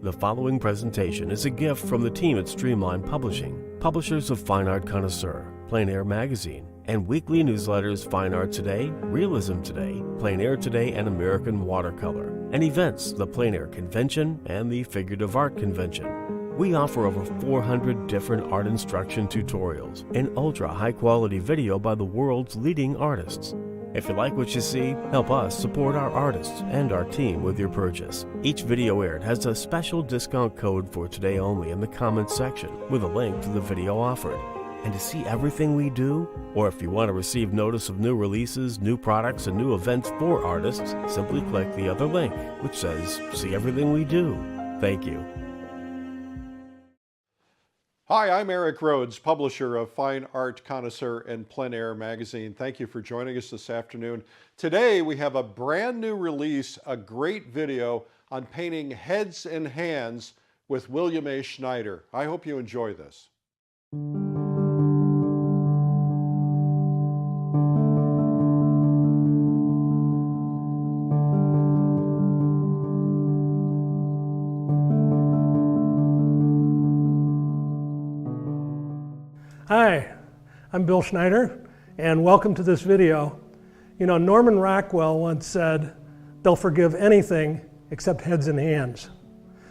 The following presentation is a gift from the team at Streamline Publishing, publishers of Fine Art Connoisseur, Plein Air Magazine, and weekly newsletters Fine Art Today, Realism Today, Plein Air Today, and American Watercolor, and events, the Plein Air Convention and the Figurative Art Convention. We offer over 400 different art instruction tutorials and ultra high-quality video by the world's leading artists. If you like what you see, help us support our artists and our team with your purchase. Each video aired has a special discount code for today only in the comments section with a link to the video offered. And to see everything we do, or if you want to receive notice of new releases, new products, and new events for artists, simply click the other link, which says, "See everything we do." Thank you. Hi, I'm Eric Rhodes, publisher of Fine Art Connoisseur and Plein Air Magazine. Thank you for joining us this afternoon. Today we have a brand new release, a great video on painting heads and hands with William A. Schneider. I hope you enjoy this. Hi, I'm Bill Schneider, and welcome to this video. You know, Norman Rockwell once said, "They'll forgive anything except heads and hands."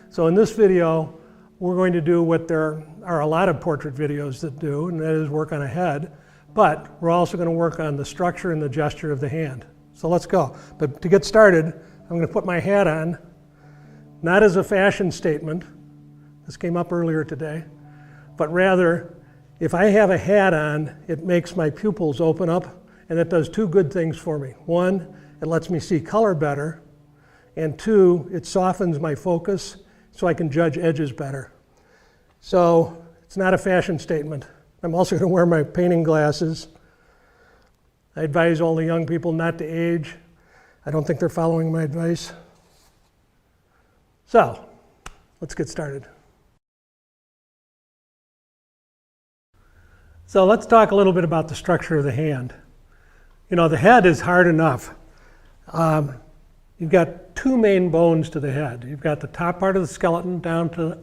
So in this video, we're going to do what there are a lot of portrait videos that do, and that is work on a head, but we're also going to work on the structure and the gesture of the hand. So let's go. But to get started, I'm going to put my hat on, not as a fashion statement, this came up earlier today, but rather, if I have a hat on, it makes my pupils open up, and it does two good things for me. One, it lets me see color better, and two, it softens my focus so I can judge edges better. So it's not a fashion statement. I'm also going to wear my painting glasses. I advise all the young people not to age. I don't think they're following my advice. So let's get started. So let's talk a little bit about the structure of the hand. You know, the head is hard enough. You've got two main bones to the head. You've got the top part of the skeleton down to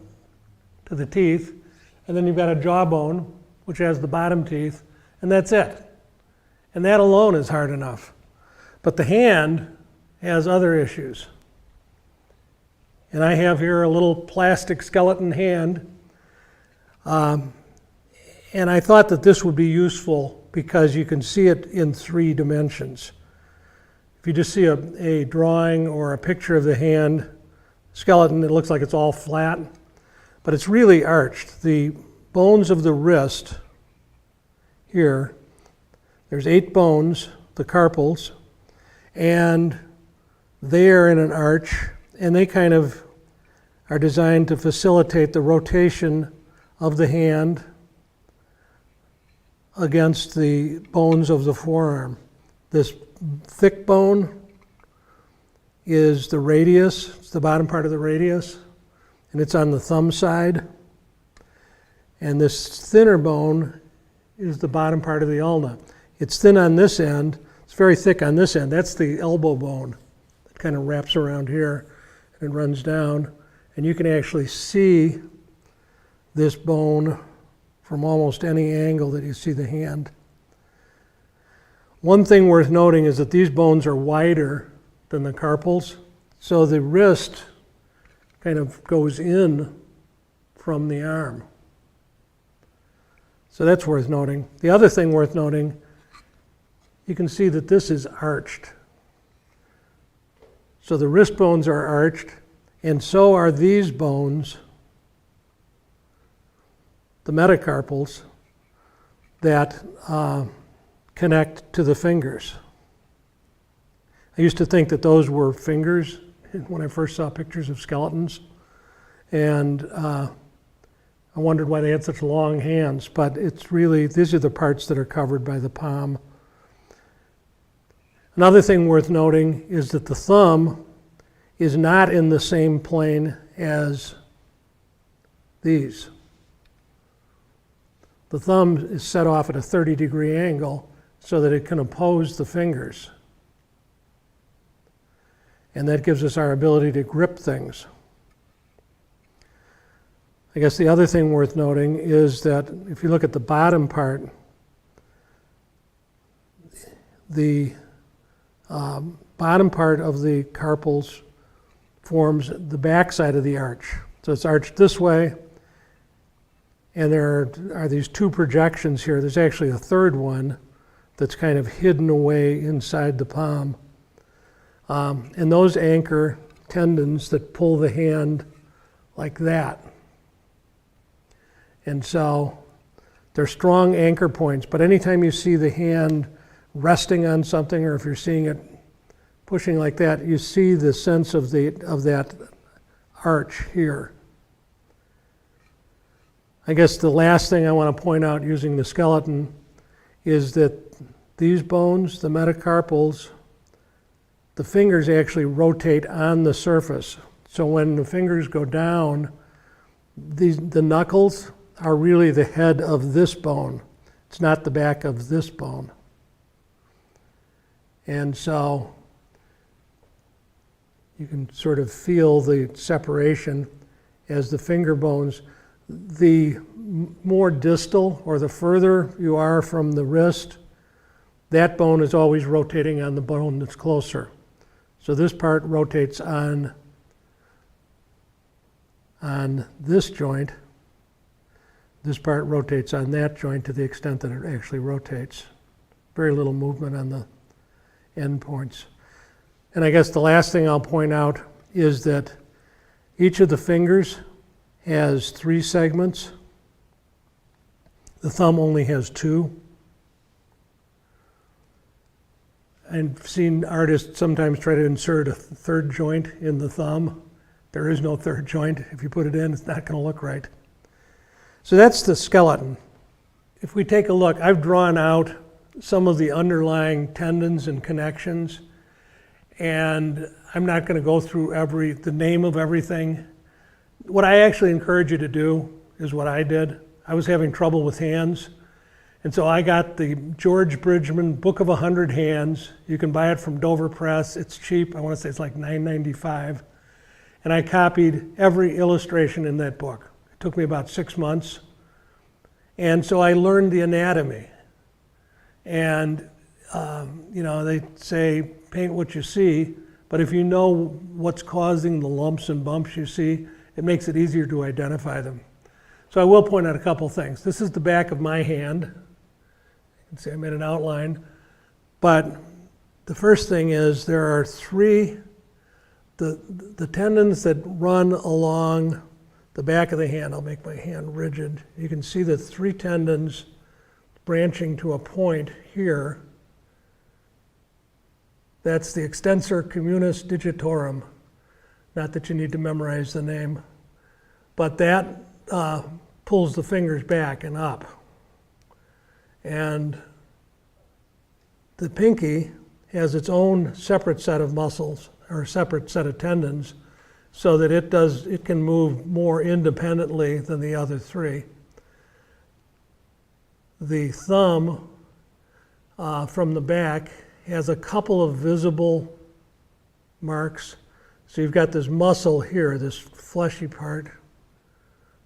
the teeth, and then you've got a jawbone, which has the bottom teeth, and that's it. And that alone is hard enough. But the hand has other issues. And I have here a little plastic skeleton hand. And I thought that this would be useful because you can see it in 3 dimensions. If you just see a drawing or a picture of the hand skeleton, it looks like it's all flat, but it's really arched. The bones of the wrist here, there's 8 bones, the carpals, and they are in an arch, and they kind of are designed to facilitate the rotation of the hand against the bones of the forearm. This thick bone is the radius, it's the bottom part of the radius, and it's on the thumb side. And this thinner bone is the bottom part of the ulna. It's thin on this end, it's very thick on this end. That's the elbow bone. It kind of wraps around here and runs down. And you can actually see this bone from almost any angle that you see the hand. One thing worth noting is that these bones are wider than the carpals, so the wrist kind of goes in from the arm. So that's worth noting. The other thing worth noting, you can see that this is arched. So the wrist bones are arched, and so are these bones, the metacarpals, that connect to the fingers. I used to think that those were fingers when I first saw pictures of skeletons, and I wondered why they had such long hands, but it's really, these are the parts that are covered by the palm. Another thing worth noting is that the thumb is not in the same plane as these. The thumb is set off at a 30-degree angle so that it can oppose the fingers. And that gives us our ability to grip things. I guess the other thing worth noting is that if you look at the bottom part, the bottom part of the carpals forms the back side of the arch. So it's arched this way, and there are these two projections here. There's actually a third one that's kind of hidden away inside the palm. And those anchor tendons that pull the hand like that. And so they're strong anchor points, but anytime you see the hand resting on something, or if you're seeing it pushing like that, you see the sense of that arch here. I guess the last thing I want to point out using the skeleton is that these bones, the metacarpals, the fingers actually rotate on the surface. So when the fingers go down, the knuckles are really the head of this bone. It's not the back of this bone. And so you can sort of feel the separation as the finger bones. The more distal, or the further you are from the wrist, that bone is always rotating on the bone that's closer. So this part rotates on this joint. This part rotates on that joint to the extent that it actually rotates. Very little movement on the end points. And I guess the last thing I'll point out is that each of the fingers has 3 segments. The thumb only has 2. I've seen artists sometimes try to insert a third joint in the thumb. There is no third joint. If you put it in, it's not going to look right. So that's the skeleton. If we take a look, I've drawn out some of the underlying tendons and connections, and I'm not going to go through the name of everything. What I actually encourage you to do is what I did. I was having trouble with hands, and so I got the George Bridgman Book of 100 Hands. You can buy it from Dover Press. It's cheap. I want to say it's like $9.95. And I copied every illustration in that book. It took me about 6 months. And so I learned the anatomy. And, they say paint what you see, but if you know what's causing the lumps and bumps you see, it makes it easier to identify them. So I will point out a couple things. This is the back of my hand. You can see I made an outline. But the first thing is there are 3, the tendons that run along the back of the hand. I'll make my hand rigid. You can see the 3 tendons branching to a point here. That's the extensor communis digitorum. Not that you need to memorize the name, but that pulls the fingers back and up. And the pinky has its own separate set of muscles, or a separate set of tendons, so that it can move more independently than the other 3. The thumb from the back has a couple of visible marks. So you've got this muscle here, this fleshy part,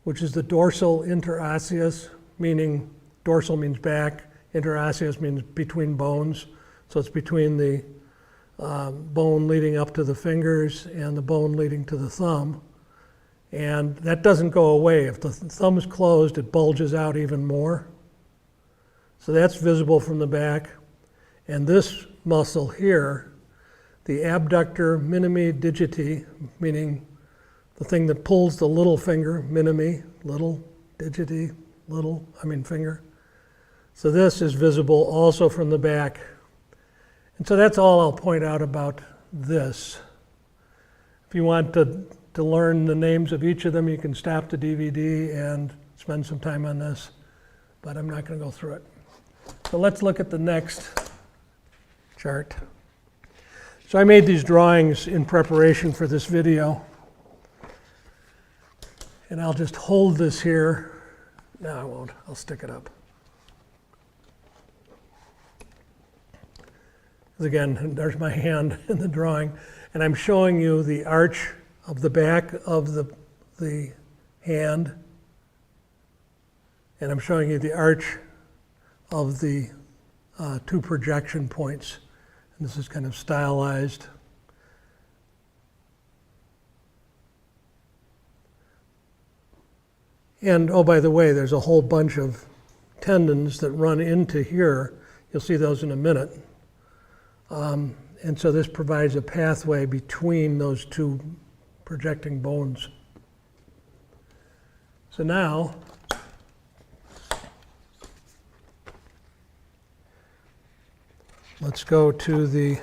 which is the dorsal interosseous, meaning dorsal means back, interosseous means between bones. So it's between the bone leading up to the fingers and the bone leading to the thumb. And that doesn't go away. If the thumb is closed, it bulges out even more. So that's visible from the back. And this muscle here, the abductor minimi digiti, meaning the thing that pulls the little finger, minimi, little, digiti, finger. So this is visible also from the back. And so that's all I'll point out about this. If you want to learn the names of each of them, you can stop the DVD and spend some time on this, but I'm not going to go through it. So let's look at the next chart. So I made these drawings in preparation for this video. And I'll just hold this here. No, I won't. I'll stick it up. Again, there's my hand in the drawing. And I'm showing you the arch of the back of the hand And I'm showing you the arch of the two projection points. And this is kind of stylized. And oh, by the way, there's a whole bunch of tendons that run into here. You'll see those in a minute. And so this provides a pathway between those two projecting bones. So now, let's go to the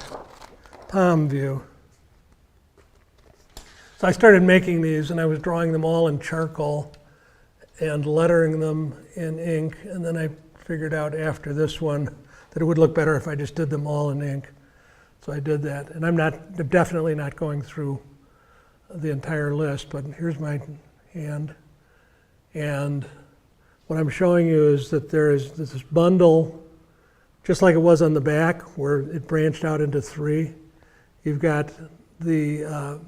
palm view. So I started making these, and I was drawing them all in charcoal and lettering them in ink, and then I figured out after this one that it would look better if I just did them all in ink. So I did that, and I'm definitely not going through the entire list, but here's my hand. And what I'm showing you is that there is this bundle, just like it was on the back, where it branched out into three. You've got the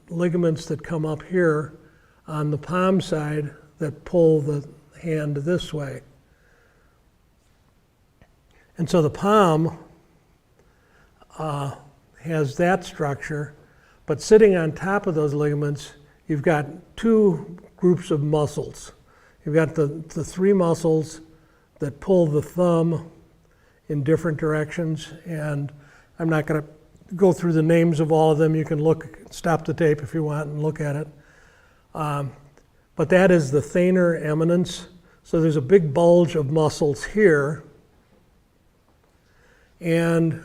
ligaments that come up here on the palm side that pull the hand this way. And so the palm has that structure, but sitting on top of those ligaments, you've got two groups of muscles. You've got the three muscles that pull the thumb in different directions, and I'm not going to go through the names of all of them. You can stop the tape if you want and look at it. But that is the thenar eminence. So there's a big bulge of muscles here, and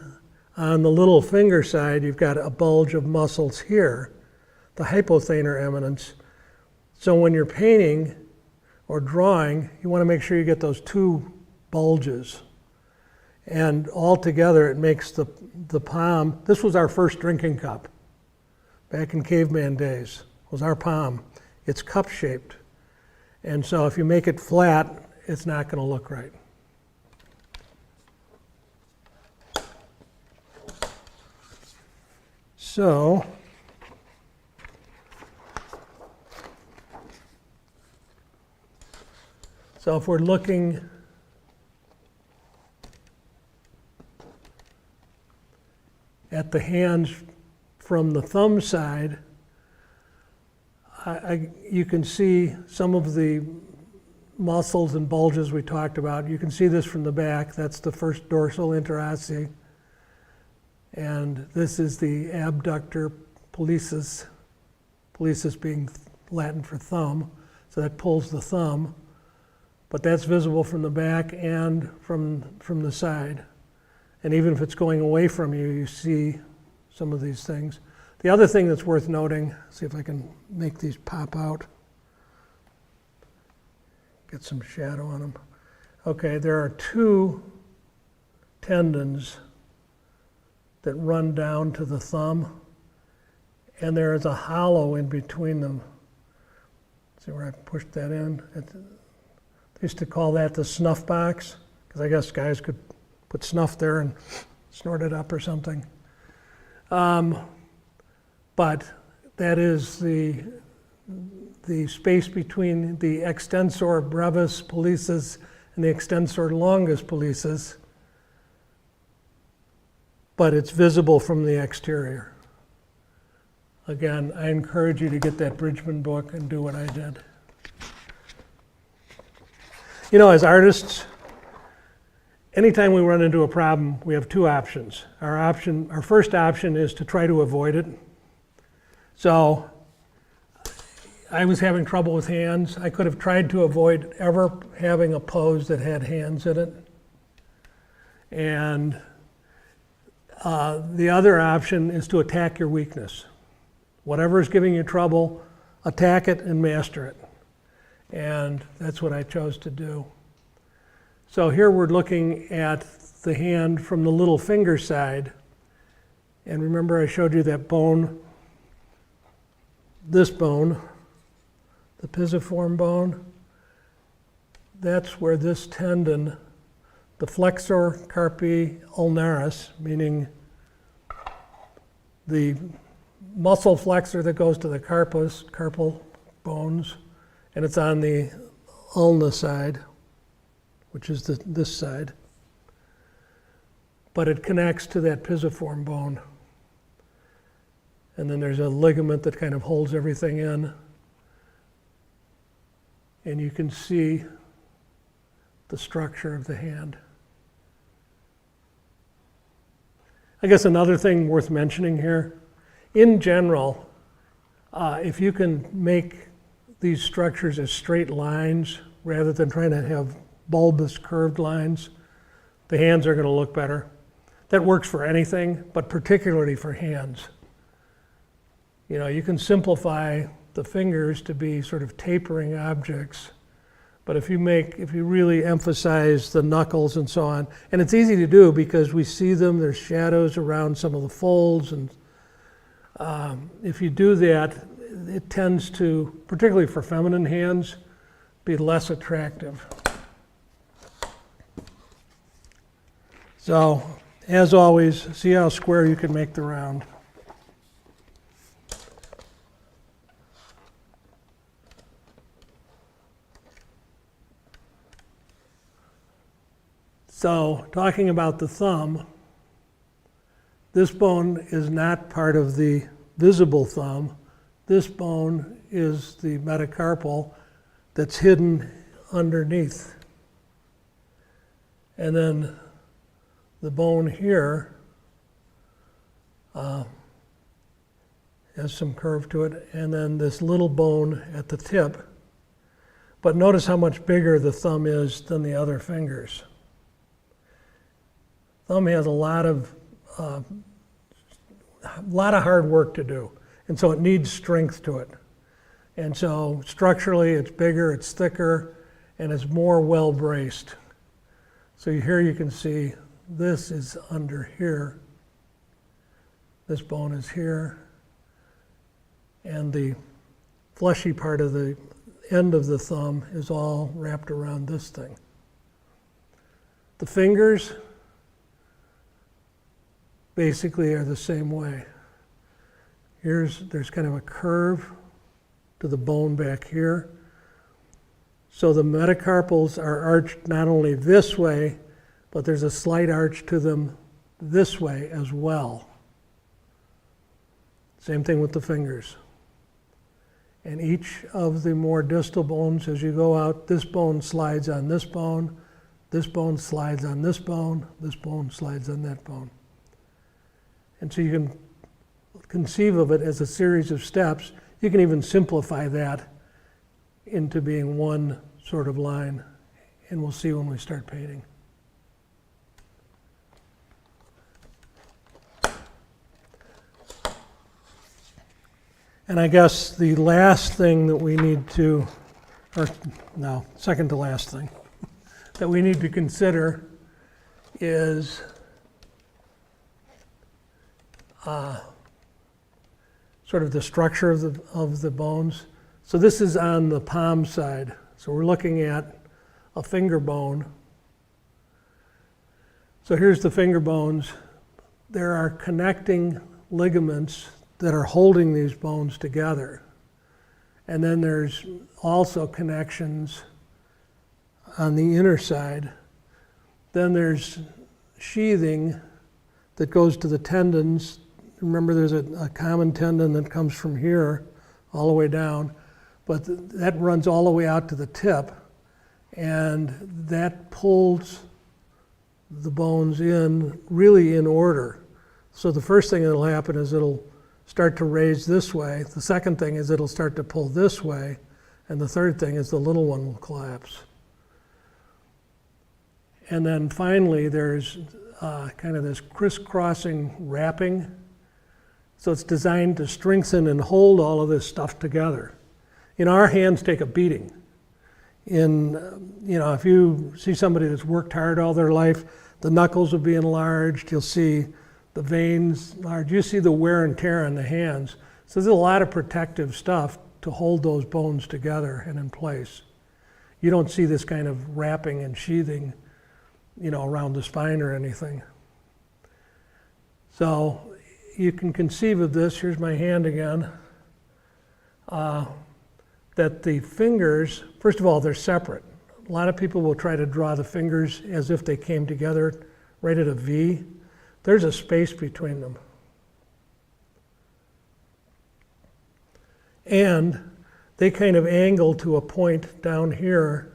on the little finger side, you've got a bulge of muscles here, the hypothenar eminence. So when you're painting or drawing, you want to make sure you get those two bulges. And all together, it makes the palm. This was our first drinking cup back in caveman days, was our palm. It's cup-shaped. And so if you make it flat, it's not going to look right. So if we're looking at the hands from the thumb side, you can see some of the muscles and bulges we talked about. You can see this from the back. That's the first dorsal interosseous. And this is the abductor pollicis, pollicis being Latin for thumb. So that pulls the thumb. But that's visible from the back and from the side. And even if it's going away from you, you see some of these things. The other thing that's worth noting, see if I can make these pop out. Get some shadow on them. Okay, there are two tendons that run down to the thumb, and there is a hollow in between them. See where I pushed that in? They used to call that the snuff box, because I guess guys could put snuff there and snort it up or something. But that is the space between the extensor brevis pollicis and the extensor longus pollicis, but it's visible from the exterior. Again, I encourage you to get that Bridgman book and do what I did. You know, as artists, anytime we run into a problem, we have two options. Our first option is to try to avoid it. So I was having trouble with hands. I could have tried to avoid ever having a pose that had hands in it. And the other option is to attack your weakness. Whatever is giving you trouble, attack it and master it. And that's what I chose to do. So here we're looking at the hand from the little finger side. And remember I showed you that bone, this bone, the pisiform bone. That's where this tendon, the flexor carpi ulnaris, meaning the muscle flexor that goes to the carpal bones, and it's on the ulna side. which is this side. But it connects to that pisiform bone. And then there's a ligament that kind of holds everything in. And you can see the structure of the hand. I guess another thing worth mentioning here, in general, if you can make these structures as straight lines rather than trying to have bulbous curved lines, the hands are going to look better. That works for anything, but particularly for hands. You know, you can simplify the fingers to be sort of tapering objects, but if you really emphasize the knuckles and so on, and it's easy to do because we see them, there's shadows around some of the folds, and if you do that, it tends to, particularly for feminine hands, be less attractive. So, as always, see how square you can make the round. So, talking about the thumb, this bone is not part of the visible thumb. This bone is the metacarpal that's hidden underneath. And then the bone here has some curve to it, and then this little bone at the tip. But notice how much bigger the thumb is than the other fingers. Thumb has a lot of hard work to do, and so it needs strength to it. And so structurally it's bigger, it's thicker, and it's more well braced. So here you can see this is under here, this bone is here, and the fleshy part of the end of the thumb is all wrapped around this thing. The fingers basically are the same way. There's kind of a curve to the bone back here. So the metacarpals are arched not only this way, but there's a slight arch to them this way as well. Same thing with the fingers. And each of the more distal bones, as you go out, this bone slides on this bone slides on this bone slides on that bone. And so you can conceive of it as a series of steps. You can even simplify that into being one sort of line, and we'll see when we start painting. And I guess the last thing that we need to, or no, second to last thing, that we need to consider is sort of the structure of the bones. So this is on the palm side. So we're looking at a finger bone. So here's the finger bones. There are connecting ligaments that are holding these bones together. And then there's also connections on the inner side. Then there's sheathing that goes to the tendons. Remember, there's a common tendon that comes from here all the way down, but that runs all the way out to the tip, and that pulls the bones in really in order. So the first thing that'll happen is it'll start to raise this way. The second thing is it'll start to pull this way, and the third thing is the little one will collapse. And then finally, there's kind of this crisscrossing wrapping. So it's designed to strengthen and hold all of this stuff together. You know, our hands take a beating. If you see somebody that's worked hard all their life, the knuckles will be enlarged, you'll see the veins large, you see the wear and tear on the hands. So there's a lot of protective stuff to hold those bones together and in place. You don't see this kind of wrapping and sheathing, around the spine or anything. So you can conceive of this, here's my hand again, that the fingers, first of all, they're separate. A lot of people will try to draw the fingers as if they came together right at a V. There's a space between them. And they kind of angle to a point down here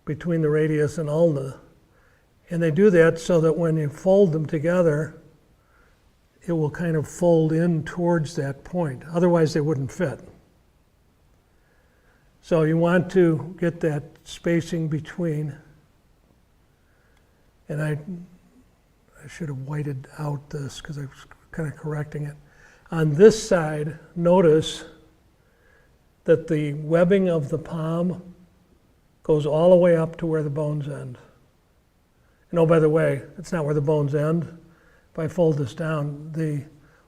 between the radius and ulna. And they do that so that when you fold them together, it will kind of fold in towards that point. Otherwise, they wouldn't fit. So you want to get that spacing between. And I should have whited out this because I was kind of correcting it. On this side, notice that the webbing of the palm goes all the way up to where the bones end. And oh, by the way, it's not where the bones end. If I fold this down, the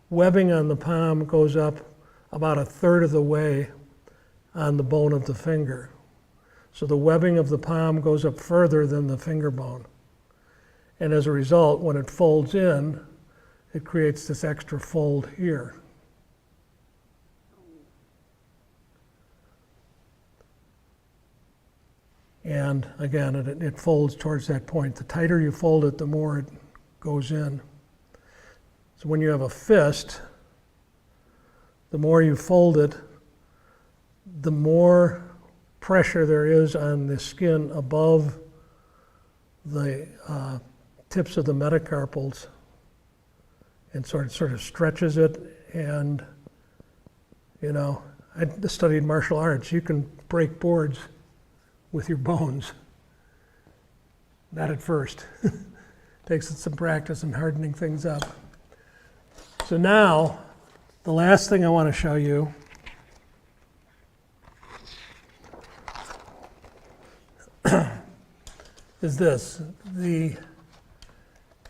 webbing on the palm goes up about a third of the way on the bone of the finger. So the webbing of the palm goes up further than the finger bone. And as a result, when it folds in, it creates this extra fold here. And again, it folds towards that point. The tighter you fold it, the more it goes in. So when you have a fist, the more you fold it, the more pressure there is on the skin above the tips of the metacarpals, and sort of stretches it. And you know, I studied martial arts. You can break boards with your bones. Not at first. Takes some practice and hardening things up. So now, the last thing I want to show you is this. The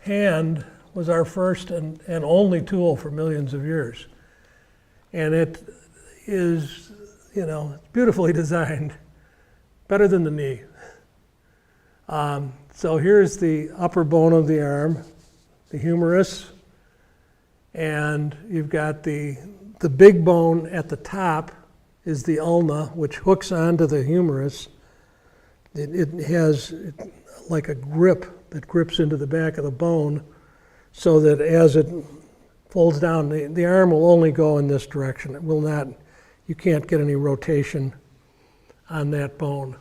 hand was our first and only tool for millions of years. And it is, you know, beautifully designed, better than the knee. So here's the upper bone of the arm, the humerus, and you've got the big bone at the top is the ulna, which hooks onto the humerus. It has like a grip that grips into the back of the bone, so that as it folds down, the arm will only go in this direction. It will not, you can't get any rotation on that bone.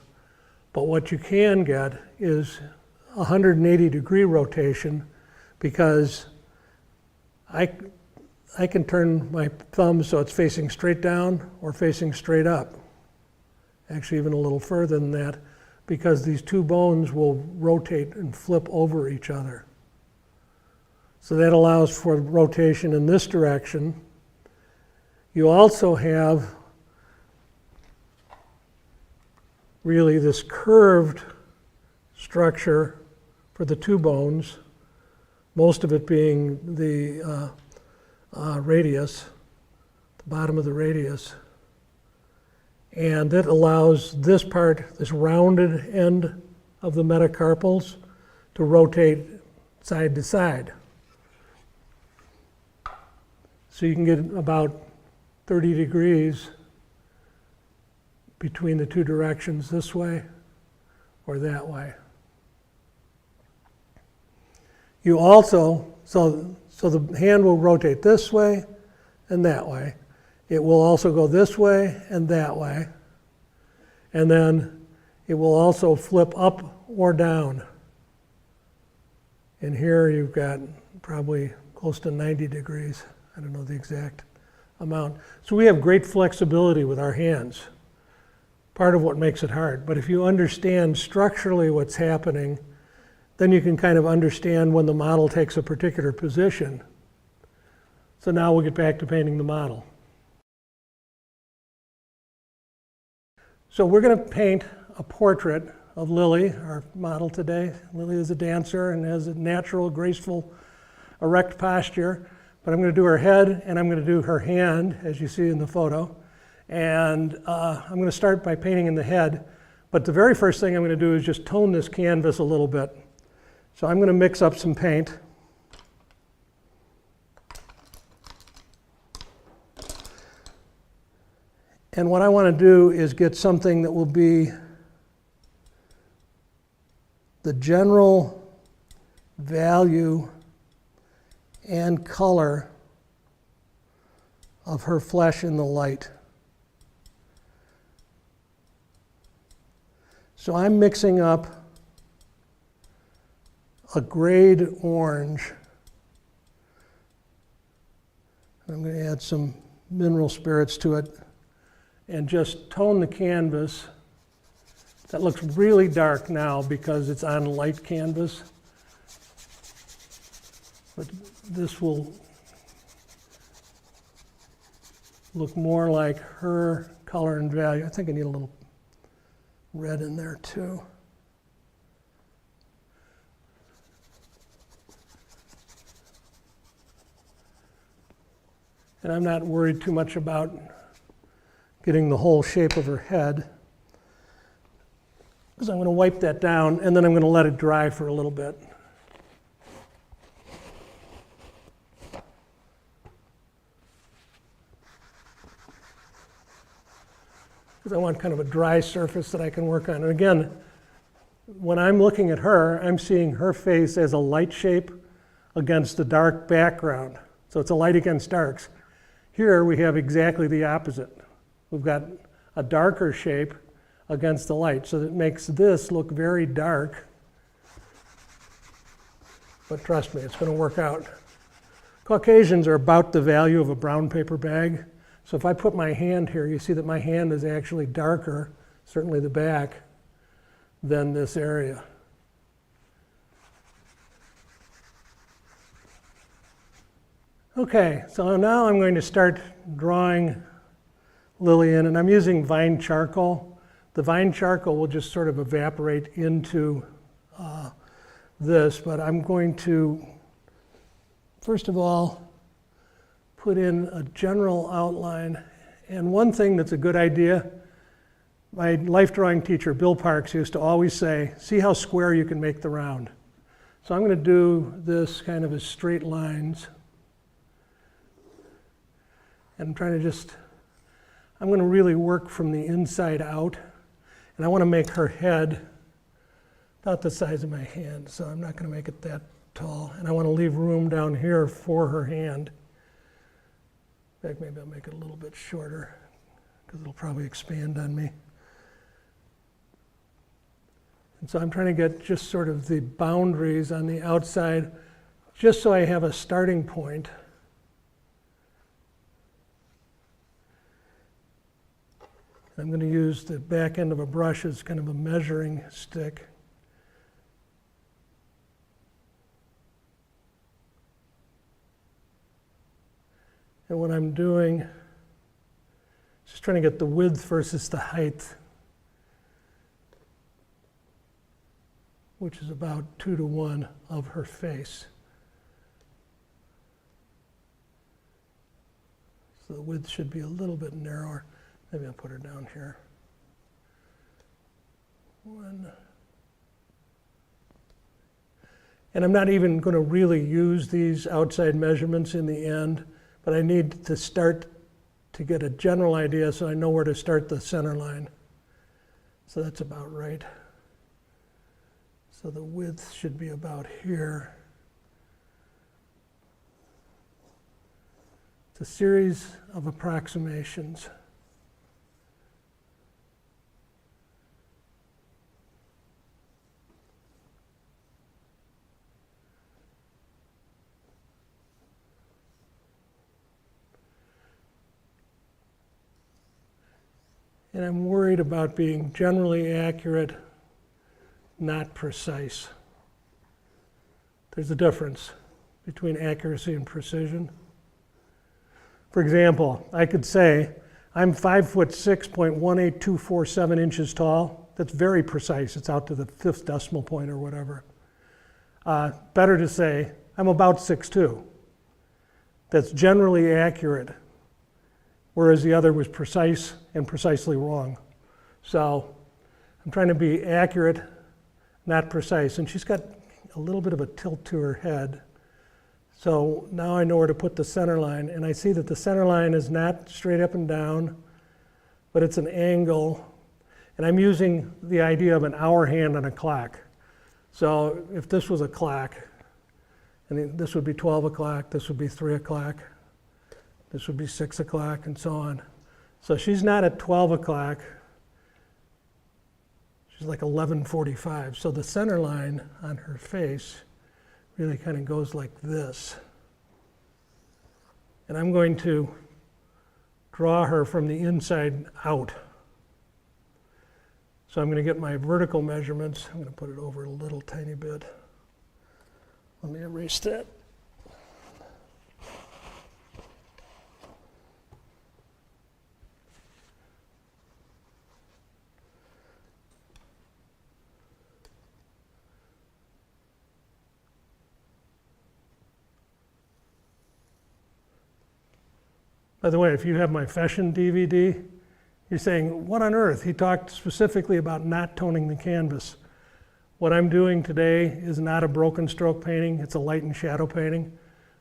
But what you can get is 180-degree rotation, because I can turn my thumb so it's facing straight down or facing straight up. Actually, even a little further than that, because these two bones will rotate and flip over each other. So that allows for rotation in this direction. You also have really this curved structure for the two bones, most of it being the radius, the bottom of the radius. And it allows this part, this rounded end of the metacarpals, to rotate side to side. So you can get about 30 degrees between the two directions, this way or that way. You also, so the hand will rotate this way and that way. It will also go this way and that way. And then it will also flip up or down. And here you've got probably close to 90 degrees. I don't know the exact amount. So we have great flexibility with our hands. Part of what makes it hard. But if you understand structurally what's happening, then you can kind of understand when the model takes a particular position. So now we'll get back to painting the model. So we're going to paint a portrait of Lily, our model today. Lily is a dancer and has a natural, graceful, erect posture. But I'm going to do her head and I'm going to do her hand, as you see in the photo. And I'm going to start by painting in the head. But the very first thing I'm going to do is just tone this canvas a little bit. So I'm going to mix up some paint. And what I want to do is get something that will be the general value and color of her flesh in the light. So I'm mixing up a grayed orange. I'm going to add some mineral spirits to it and just tone the canvas. That looks really dark now because it's on light canvas. But this will look more like her color and value. I think I need a little red in there too. And I'm not worried too much about getting the whole shape of her head, because I'm going to wipe that down and then I'm going to let it dry for a little bit. Because I want kind of a dry surface that I can work on. And again, when I'm looking at her, I'm seeing her face as a light shape against a dark background. So it's a light against darks. Here we have exactly the opposite. We've got a darker shape against the light, so that makes this look very dark. But trust me, it's going to work out. Caucasians are about the value of a brown paper bag. So if I put my hand here, you see that my hand is actually darker, certainly the back, than this area. Okay, so now I'm going to start drawing Lillian, and I'm using vine charcoal. The vine charcoal will just sort of evaporate into this, but I'm going to, first of all, put in a general outline. And one thing that's a good idea, my life drawing teacher, Bill Parks, used to always say, see how square you can make the round. So I'm going to do this kind of as straight lines. And I'm trying to just, I'm going to really work from the inside out. And I want to make her head about the size of my hand, so I'm not going to make it that tall. And I want to leave room down here for her hand. In fact, maybe I'll make it a little bit shorter because it'll probably expand on me. And so I'm trying to get just sort of the boundaries on the outside, just so I have a starting point. I'm going to use the back end of a brush as kind of a measuring stick. And what I'm doing is just trying to get the width versus the height, which is about 2 to 1 of her face. So the width should be a little bit narrower. Maybe I'll put her down here. 1. And I'm not even going to really use these outside measurements in the end, but I need to start to get a general idea so I know where to start the center line. So that's about right. So the width should be about here. It's a series of approximations. And I'm worried about being generally accurate, not precise. There's a difference between accuracy and precision. For example, I could say, I'm 5'6", 18247 tall. That's very precise. It's out to the 5th decimal point or whatever. Better to say, I'm about 6'2". That's generally accurate, whereas the other was precise and precisely wrong. So I'm trying to be accurate, not precise. And she's got a little bit of a tilt to her head. So now I know where to put the center line. And I see that the center line is not straight up and down, but it's an angle. And I'm using the idea of an hour hand on a clock. So if this was a clock, and this would be 12 o'clock, this would be 3 o'clock, this would be 6 o'clock, and so on. So she's not at 12 o'clock, she's like 11:45. So the center line on her face really kind of goes like this. And I'm going to draw her from the inside out. So I'm going to get my vertical measurements. I'm going to put it over a little tiny bit. Let me erase that. By the way, if you have my Fashion DVD, you're saying, what on earth? He talked specifically about not toning the canvas. What I'm doing today is not a broken stroke painting, it's a light and shadow painting.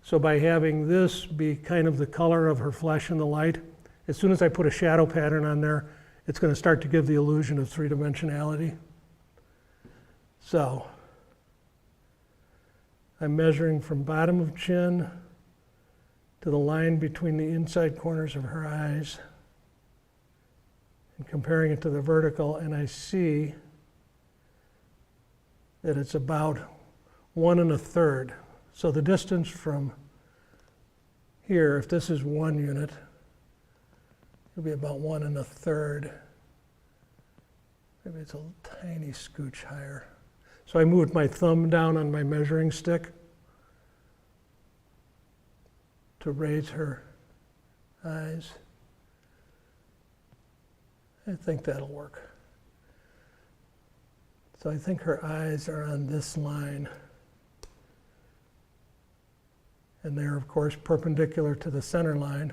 So by having this be kind of the color of her flesh in the light, as soon as I put a shadow pattern on there, it's going to start to give the illusion of three-dimensionality. So I'm measuring from bottom of chin to the line between the inside corners of her eyes and comparing it to the vertical, and I see that it's about 1 1/3. So the distance from here, if this is 1 unit, it'll be about 1 1/3. Maybe it's a tiny scooch higher. So I moved my thumb down on my measuring stick to raise her eyes. I think that'll work. So I think her eyes are on this line. And they're, of course, perpendicular to the center line.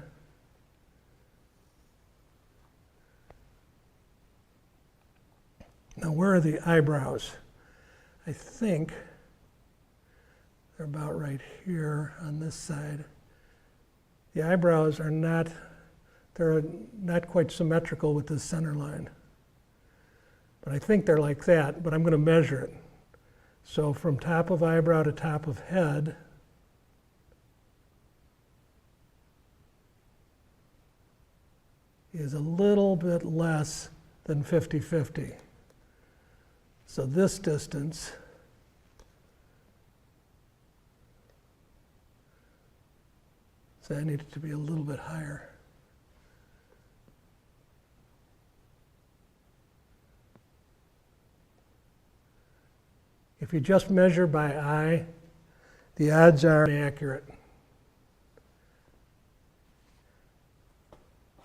Now, where are the eyebrows? I think they're about right here on this side. The eyebrows are not, they're not quite symmetrical with the center line. But I think they're like that, but I'm going to measure it. So from top of eyebrow to top of head, is a little bit less than 50-50. So this distance I need it to be a little bit higher. If you just measure by eye, the odds are inaccurate.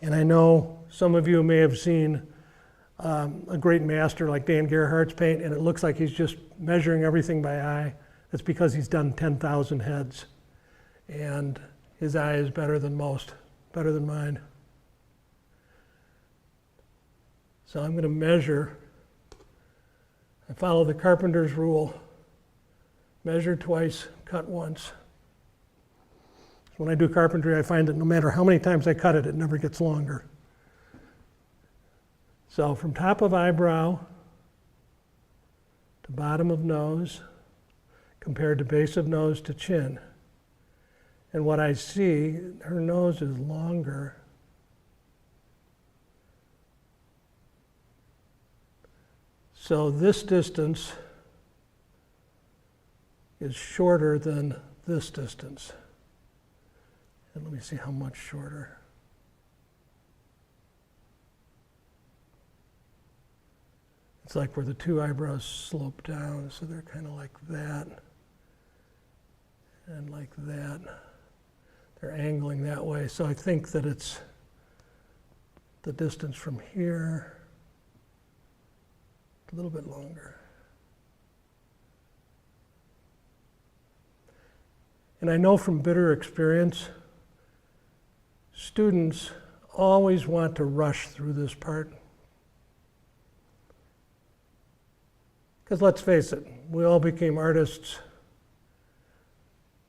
And I know some of you may have seen a great master like Dan Gerhardt's paint, and it looks like he's just measuring everything by eye. That's because he's done 10,000 heads. And his eye is better than most, better than mine. So I'm going to measure. I follow the carpenter's rule. Measure twice, cut once. When I do carpentry, I find that no matter how many times I cut it, it never gets longer. So from top of eyebrow to bottom of nose, compared to base of nose to chin. And what I see, her nose is longer. So this distance is shorter than this distance. And let me see how much shorter. It's like where the two eyebrows slope down, so they're kind of like that and like that. They're angling that way, so I think that it's the distance from here, a little bit longer. And I know from bitter experience, students always want to rush through this part. Because let's face it, we all became artists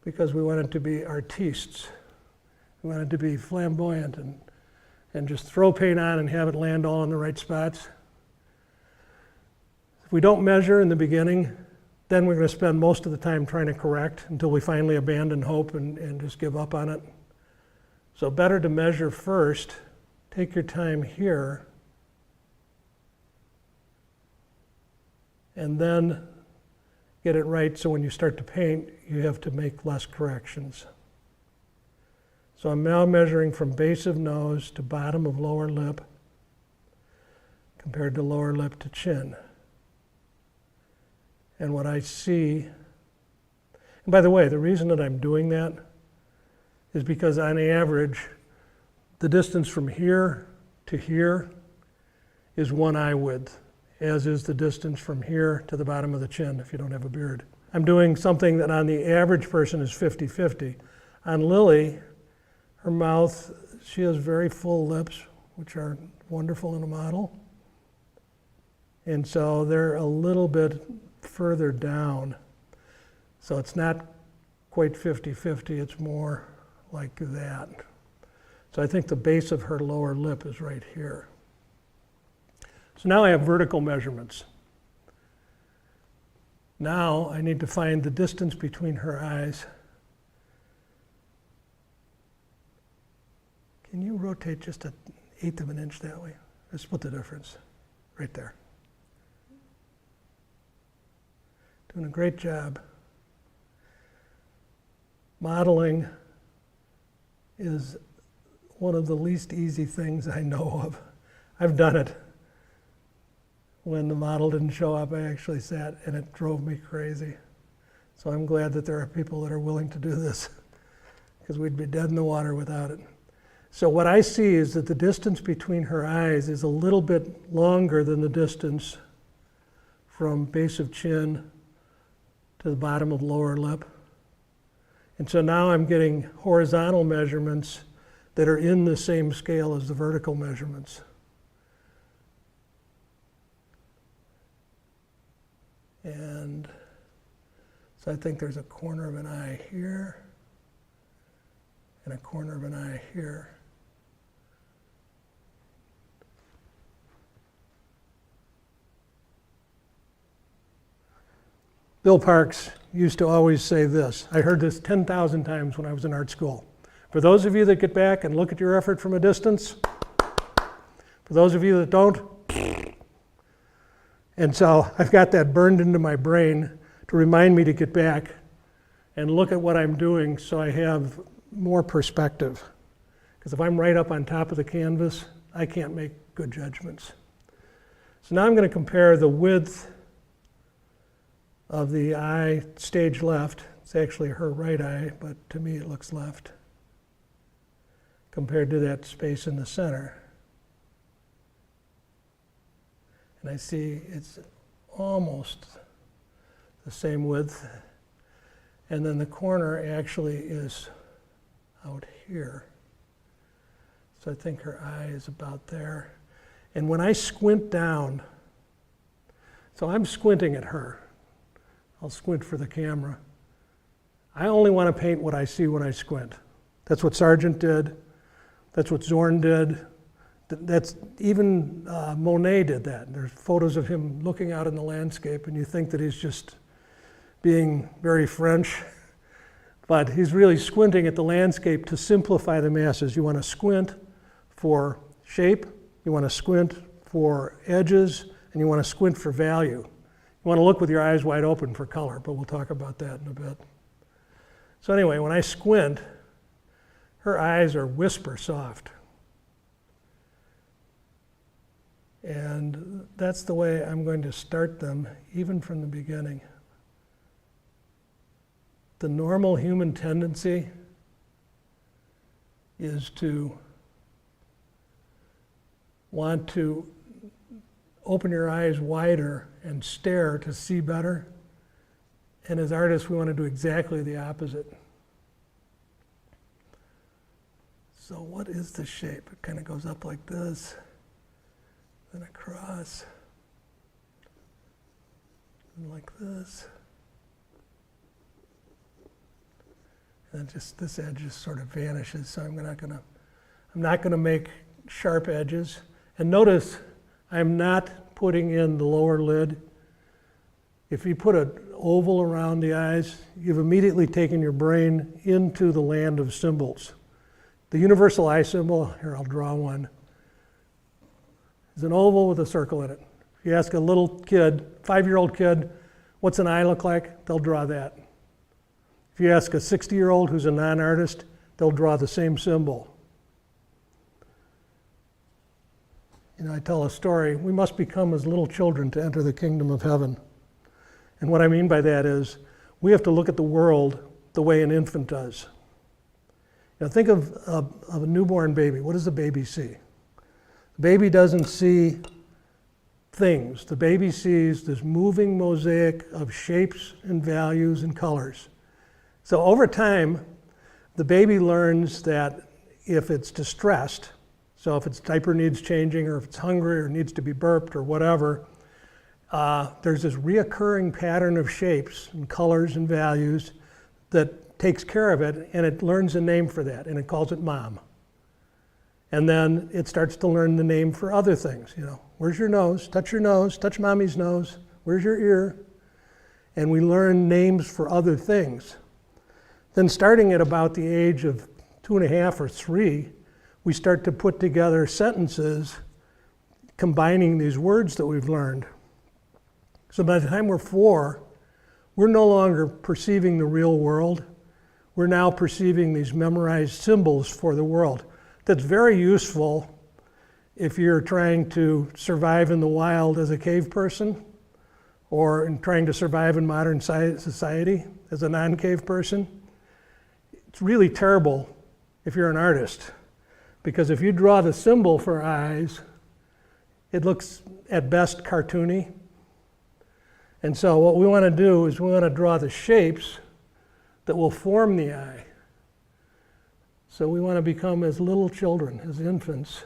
because we wanted to be artistes. We wanted to be flamboyant and just throw paint on and have it land all in the right spots. If we don't measure in the beginning, then we're going to spend most of the time trying to correct until we finally abandon hope and just give up on it. So better to measure first. Take your time here, and then get it right so when you start to paint, you have to make less corrections. So I'm now measuring from base of nose to bottom of lower lip compared to lower lip to chin. And what I see, and by the way, the reason that I'm doing that is because on average, the distance from here to here is one eye width, as is the distance from here to the bottom of the chin if you don't have a beard. I'm doing something that on the average person is 50-50. On Lily, her mouth, she has very full lips, which are wonderful in a model. And so they're a little bit further down. So it's not quite 50-50, it's more like that. So I think the base of her lower lip is right here. So now I have vertical measurements. Now I need to find the distance between her eyes. Can you rotate just 1/8 of an inch that way? Let's split the difference right there. Doing a great job. Modeling is one of the least easy things I know of. I've done it. When the model didn't show up, I actually sat and it drove me crazy. So I'm glad that there are people that are willing to do this because we'd be dead in the water without it. So what I see is that the distance between her eyes is a little bit longer than the distance from base of chin to the bottom of lower lip. And so now I'm getting horizontal measurements that are in the same scale as the vertical measurements. And so I think there's a corner of an eye here and a corner of an eye here. Bill Parks used to always say this. I heard this 10,000 times when I was in art school. For those of you that get back and look at your effort from a distance, for those of you that don't, and so I've got that burned into my brain to remind me to get back and look at what I'm doing so I have more perspective. Because if I'm right up on top of the canvas, I can't make good judgments. So now I'm going to compare the width of the eye stage left. It's actually her right eye, but to me it looks left, compared to that space in the center. And I see it's almost the same width. And then the corner actually is out here. So I think her eye is about there. And when I squint down, so I'm squinting at her. I'll squint for the camera. I only want to paint what I see when I squint. That's what Sargent did. That's what Zorn did. That's even Monet did that. There's photos of him looking out in the landscape, and you think that he's just being very French, but he's really squinting at the landscape to simplify the masses. You want to squint for shape, you want to squint for edges, and you want to squint for value. You want to look with your eyes wide open for color, but we'll talk about that in a bit. So anyway, when I squint, her eyes are whisper soft. And that's the way I'm going to start them, even from the beginning. The normal human tendency is to want to open your eyes wider and stare to see better. And as artists, we want to do exactly the opposite. So what is the shape? It kind of goes up like this, then across, and like this. And just this edge just sort of vanishes, so I'm not gonna make sharp edges. And notice I'm not putting in the lower lid If you put an oval around the eyes, you've immediately taken your brain into the land of symbols. The universal eye symbol, here I'll draw one, is an oval with a circle in it. If you ask a little kid, 5-year-old kid, what's an eye look like? They'll draw that. If you ask a 60-year-old who's a non-artist, they'll draw the same symbol. You know, I tell a story, we must become as little children to enter the kingdom of heaven. And what I mean by that is, we have to look at the world the way an infant does. Now think of a newborn baby. What does the baby see? The baby doesn't see things. The baby sees this moving mosaic of shapes and values and colors. So over time, the baby learns that if it's distressed, so if its diaper needs changing, or if it's hungry, or needs to be burped, or whatever, there's this reoccurring pattern of shapes and colors and values that takes care of it, and it learns a name for that, and it calls it mom. And then it starts to learn the name for other things. You know, where's your nose? Touch mommy's nose. Where's your ear? And we learn names for other things. Then starting at about the age of 2.5 or 3, we start to put together sentences combining these words that we've learned. So by the time we're 4, we're no longer perceiving the real world. We're now perceiving these memorized symbols for the world. That's very useful if you're trying to survive in the wild as a cave person, or in trying to survive in modern society as a non-cave person. It's really terrible if you're an artist, because if you draw the symbol for eyes, it looks at best cartoony. And so what we want to do is we want to draw the shapes that will form the eye. So we want to become as little children, as infants,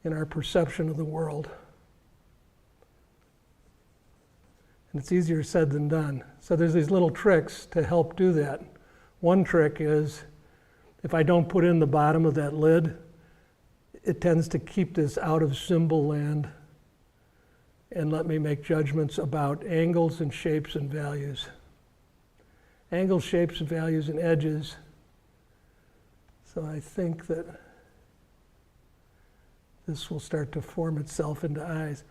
in our perception of the world. And it's easier said than done. So there's these little tricks to help do that. One trick is, if I don't put in the bottom of that lid, it tends to keep this out of symbol land and let me make judgments about angles and shapes and values. Angles, shapes, and values, and edges. So I think that this will start to form itself into eyes.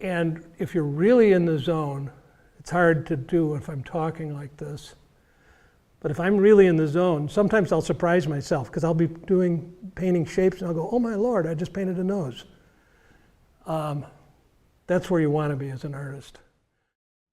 And if you're really in the zone, it's hard to do if I'm talking like this. But if I'm really in the zone, sometimes I'll surprise myself, because I'll be painting shapes and I'll go, oh my Lord, I just painted a nose. That's where you want to be as an artist.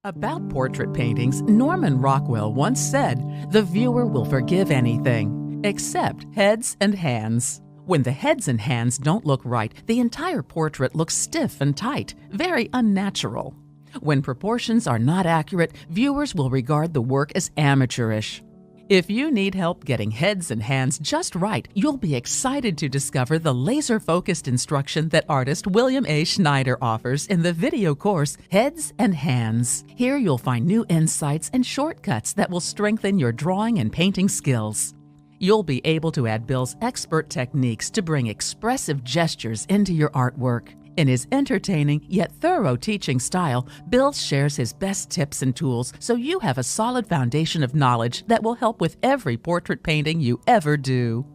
About portrait paintings, Norman Rockwell once said, "The viewer will forgive anything, except heads and hands." When the heads and hands don't look right, the entire portrait looks stiff and tight, very unnatural. When proportions are not accurate, viewers will regard the work as amateurish. If you need help getting heads and hands just right, you'll be excited to discover the laser-focused instruction that artist William A. Schneider offers in the video course, Heads and Hands. Here you'll find new insights and shortcuts that will strengthen your drawing and painting skills. You'll be able to add Bill's expert techniques to bring expressive gestures into your artwork. In his entertaining yet thorough teaching style, Bill shares his best tips and tools so you have a solid foundation of knowledge that will help with every portrait painting you ever do.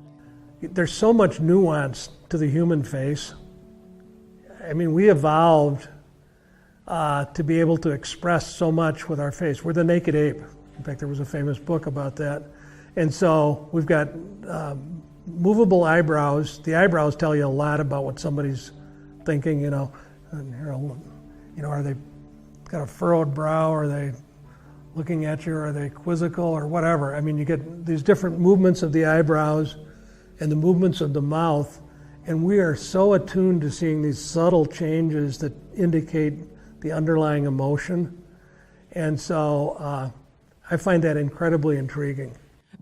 There's so much nuance to the human face. I mean, we evolved to be able to express so much with our face. We're the naked ape. In fact, there was a famous book about that. And so we've got movable eyebrows. The eyebrows tell you a lot about what somebody's thinking, and are they got a furrowed brow? Are they looking at you? Are they quizzical or whatever? I mean, you get these different movements of the eyebrows and the movements of the mouth, and we are so attuned to seeing these subtle changes that indicate the underlying emotion. And so I find that incredibly intriguing.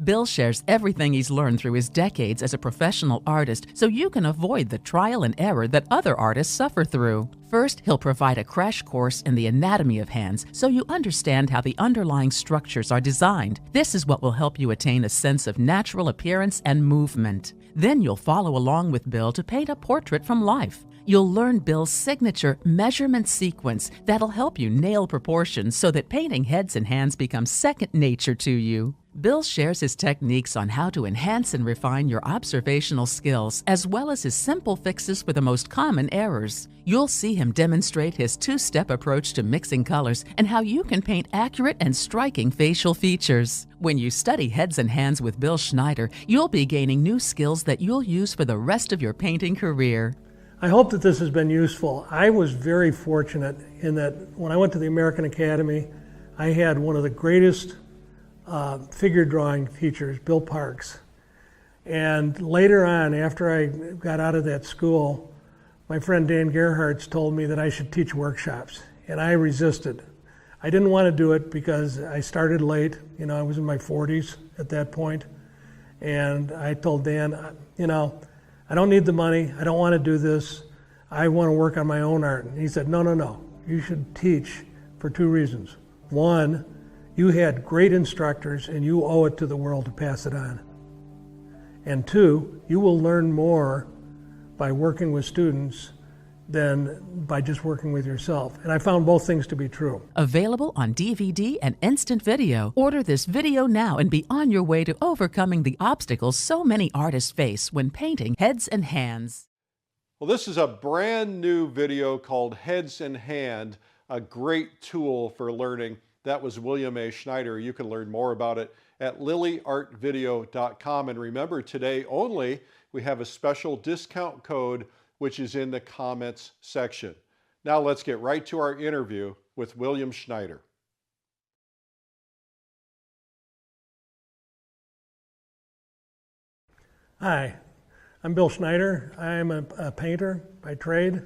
Bill shares everything he's learned through his decades as a professional artist so you can avoid the trial and error that other artists suffer through. First, he'll provide a crash course in the anatomy of hands so you understand how the underlying structures are designed. This is what will help you attain a sense of natural appearance and movement. Then you'll follow along with Bill to paint a portrait from life. You'll learn Bill's signature measurement sequence that'll help you nail proportions so that painting heads and hands becomes second nature to you. Bill shares his techniques on how to enhance and refine your observational skills, as well as his simple fixes for the most common errors. You'll see him demonstrate his two-step approach to mixing colors and how you can paint accurate and striking facial features. When you study heads and hands with Bill Schneider, you'll be gaining new skills that you'll use for the rest of your painting career. I hope that this has been useful. I was very fortunate in that when I went to the American Academy, I had one of the greatest figure drawing teachers, Bill Parks. And later on, after I got out of that school, my friend Dan Gerhardt told me that I should teach workshops, and I resisted. I didn't want to do it because I started late. I was in my 40s at that point, and I told Dan, I don't need the money. I don't want to do this. I want to work on my own art. And he said, no. You should teach for two reasons. One, you had great instructors and you owe it to the world to pass it on. And two, you will learn more by working with students than by just working with yourself. And I found both things to be true. Available on DVD and instant video. Order this video now and be on your way to overcoming the obstacles so many artists face when painting heads and hands. Well, this is a brand new video called Heads in Hand, a great tool for learning. That was William A. Schneider. You can learn more about it at lilyartvideo.com. And remember, today only, we have a special discount code which is in the comments section. Now let's get right to our interview with William Schneider. Hi, I'm Bill Schneider. I'm a painter by trade,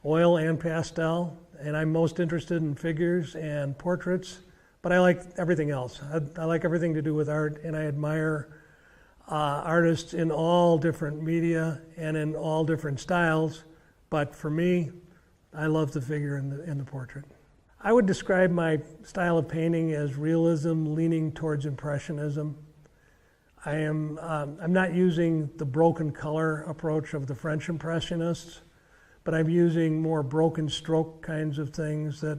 oil and pastel, and I'm most interested in figures and portraits, but I like everything else. I like everything to do with art, and I admire artists in all different media and in all different styles, but for me, I love the figure and the portrait. I would describe my style of painting as realism leaning towards impressionism. I'm not using the broken color approach of the French Impressionists, but I'm using more broken stroke kinds of things that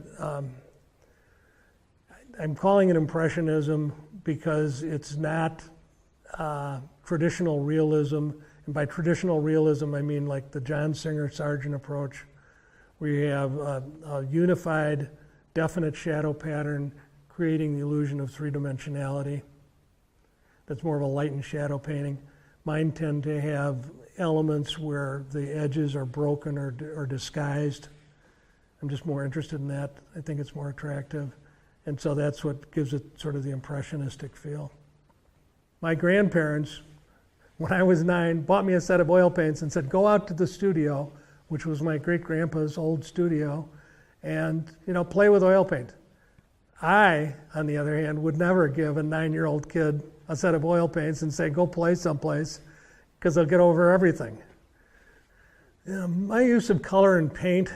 I'm calling it Impressionism because it's not traditional realism, and by traditional realism I mean like the John Singer Sargent approach, where you have a unified, definite shadow pattern creating the illusion of three-dimensionality. That's more of a light and shadow painting. Mine tend to have elements where the edges are broken or disguised. I'm just more interested in that. I think it's more attractive. And so that's what gives it sort of the impressionistic feel. My grandparents, when I was 9, bought me a set of oil paints and said, go out to the studio, which was my great-grandpa's old studio, and play with oil paint. I, on the other hand, would never give a 9-year-old kid a set of oil paints and say, go play someplace, because they'll get over everything. My use of color and paint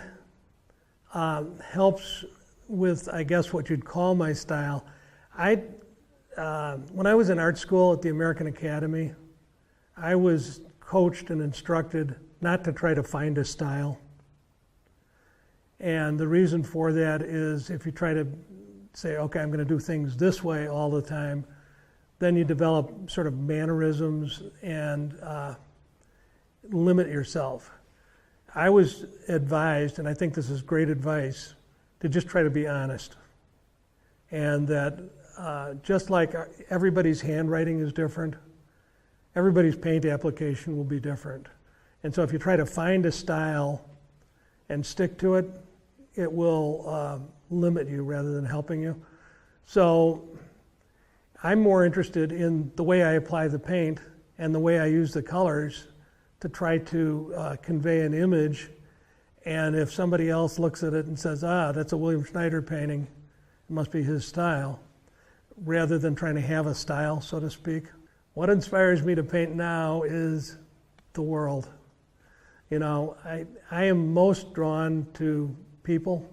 helps with, I guess, what you'd call my style. When I was in art school at the American Academy, I was coached and instructed not to try to find a style. And the reason for that is if you try to say, okay, I'm going to do things this way all the time, then you develop sort of mannerisms and limit yourself. I was advised, and I think this is great advice, to just try to be honest. And that just like everybody's handwriting is different, everybody's paint application will be different. And so if you try to find a style and stick to it, it will limit you rather than helping you. So I'm more interested in the way I apply the paint and the way I use the colors to try to convey an image. And if somebody else looks at it and says, that's a William Schneider painting, it must be his style, rather than trying to have a style, so to speak. What inspires me to paint now is the world. I am most drawn to people.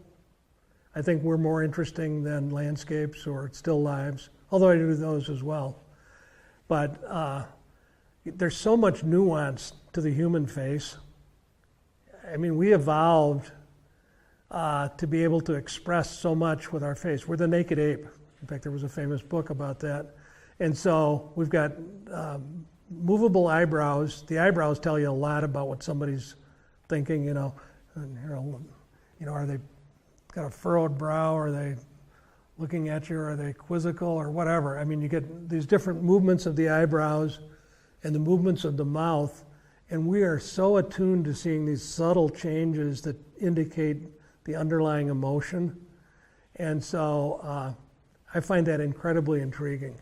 I think we're more interesting than landscapes or still lives, although I do those as well. But there's so much nuance to the human face. I mean, we evolved to be able to express so much with our face. We're the naked ape. In fact, there was a famous book about that. And so we've got movable eyebrows. The eyebrows tell you a lot about what somebody's thinking, you know. And, are they got a furrowed brow? Are they looking at you? Are they quizzical or whatever? I mean, you get these different movements of the eyebrows and the movements of the mouth. And we are so attuned to seeing these subtle changes that indicate the underlying emotion. And so I find that incredibly intriguing.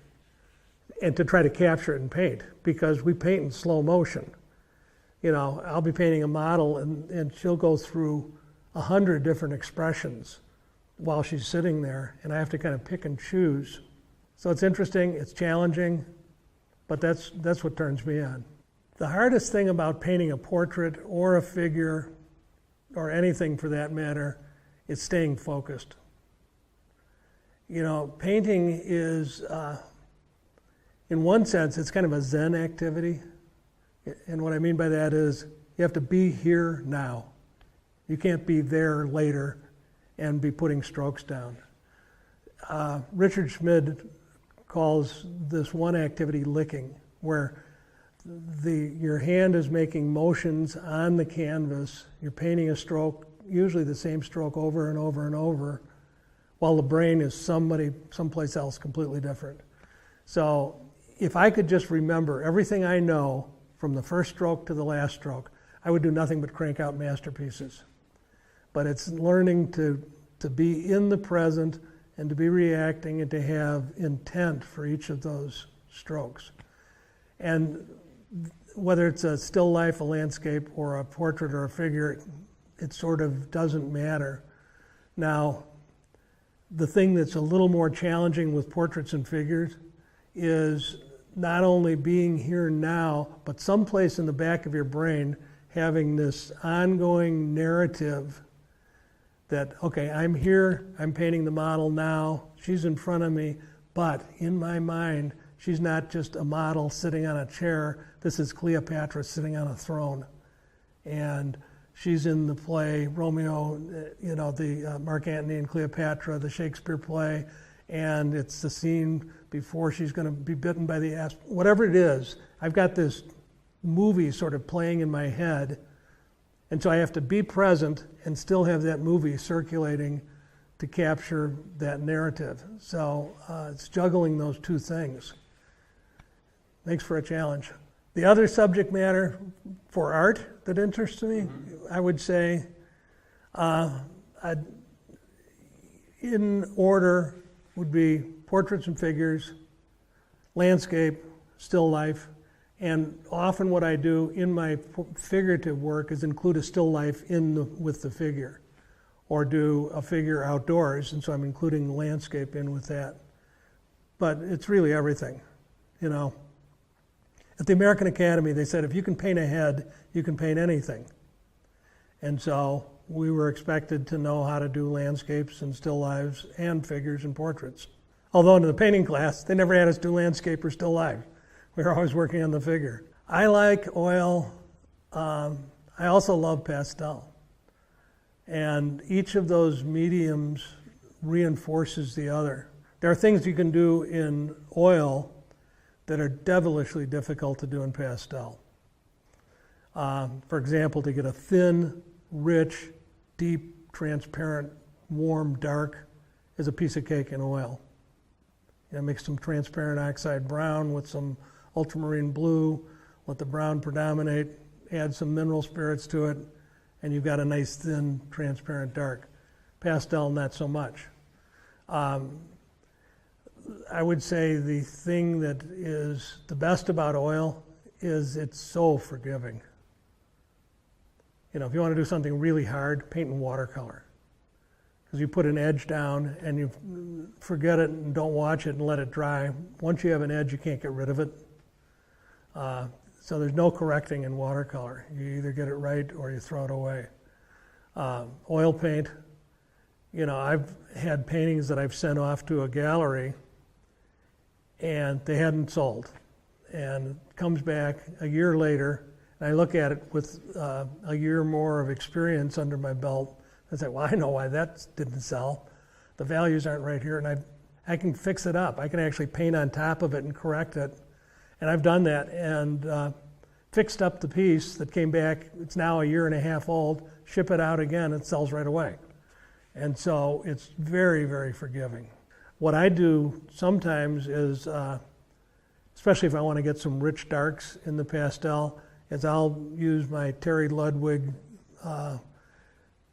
And to try to capture it in paint, because we paint in slow motion. You know, I'll be painting a model and she'll go through 100 different expressions while she's sitting there, and I have to kind of pick and choose. So it's interesting, it's challenging, but that's what turns me on. The hardest thing about painting a portrait or a figure, or anything for that matter, is staying focused. You know, painting is, in one sense, it's kind of a Zen activity. And what I mean by that is you have to be here now. You can't be there later and be putting strokes down. Richard Schmid calls this one activity licking, where your hand is making motions on the canvas. You're painting a stroke, usually the same stroke over and over and over, while the brain is someplace else completely different. So if I could just remember everything I know from the first stroke to the last stroke, I would do nothing but crank out masterpieces. But it's learning to be in the present and to be reacting and to have intent for each of those strokes. And whether it's a still life, a landscape, or a portrait or a figure, it sort of doesn't matter. Now, the thing that's a little more challenging with portraits and figures is not only being here now, but someplace in the back of your brain having this ongoing narrative that, okay, I'm here, I'm painting the model now, she's in front of me, but in my mind, she's not just a model sitting on a chair, this is Cleopatra sitting on a throne. And she's in the play Romeo, the Mark Antony and Cleopatra, the Shakespeare play, and it's the scene before she's going to be bitten by the asp. Whatever it is, I've got this movie sort of playing in my head, and so I have to be present and still have that movie circulating to capture that narrative. So it's juggling those two things. Makes for a challenge. The other subject matter for art that interests me, I would say, in order would be portraits and figures, landscape, still life, and often what I do in my figurative work is include a still life with the figure, or do a figure outdoors, and so I'm including the landscape in with that. But it's really everything, you know. At the American Academy, they said if you can paint a head, you can paint anything. And so we were expected to know how to do landscapes and still lives and figures and portraits. Although in the painting class, they never had us do landscape or still life. We were always working on the figure. I like oil. I also love pastel. And each of those mediums reinforces the other. There are things you can do in oil that are devilishly difficult to do in pastel. For example, to get a thin, rich, deep, transparent, warm, dark is a piece of cake in oil. You know, mix some transparent oxide brown with some ultramarine blue, let the brown predominate, add some mineral spirits to it, and you've got a nice, thin, transparent dark. Pastel, not so much. I would say the thing that is the best about oil is it's so forgiving. You know, if you want to do something really hard, paint in watercolor. Because you put an edge down and you forget it and don't watch it and let it dry. Once you have an edge, you can't get rid of it. So there's no correcting in watercolor. You either get it right or you throw it away. Oil paint, you know, I've had paintings that I've sent off to a gallery and they hadn't sold. And it comes back a year later And I look at it with a year more of experience under my belt. I say, well, I know why that didn't sell. The values aren't right here, and I can fix it up. I can actually paint on top of it and correct it. And I've done that and fixed up the piece that came back. It's now a year and a half old. Ship it out again, it sells right away. And so it's very, very forgiving. What I do sometimes is, especially if I want to get some rich darks in the pastel, is I'll use my Terry Ludwig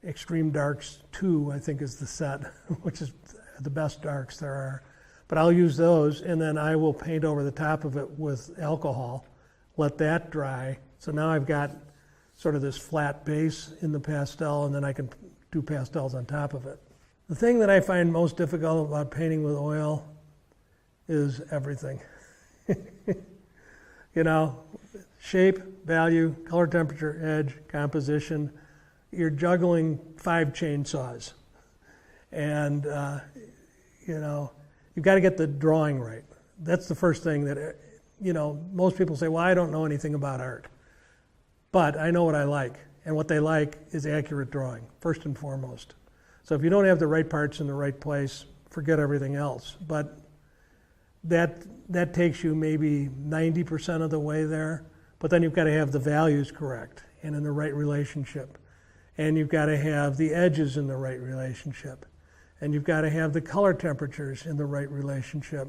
Extreme Darks 2, I think is the set, which is the best darks there are. But I'll use those, and then I will paint over the top of it with alcohol, let that dry. So now I've got sort of this flat base in the pastel, and then I can do pastels on top of it. The thing that I find most difficult about painting with oil is everything. You know, shape, value, color, temperature, edge, composition. You're juggling 5 chainsaws. And, you know, you've got to get the drawing right. That's the first thing that, you know, most people say, well, I don't know anything about art. But I know what I like. And what they like is accurate drawing, first and foremost. So if you don't have the right parts in the right place, forget everything else. But that takes you maybe 90% of the way there. But then you've got to have the values correct and in the right relationship. And you've got to have the edges in the right relationship. And you've got to have the color temperatures in the right relationship.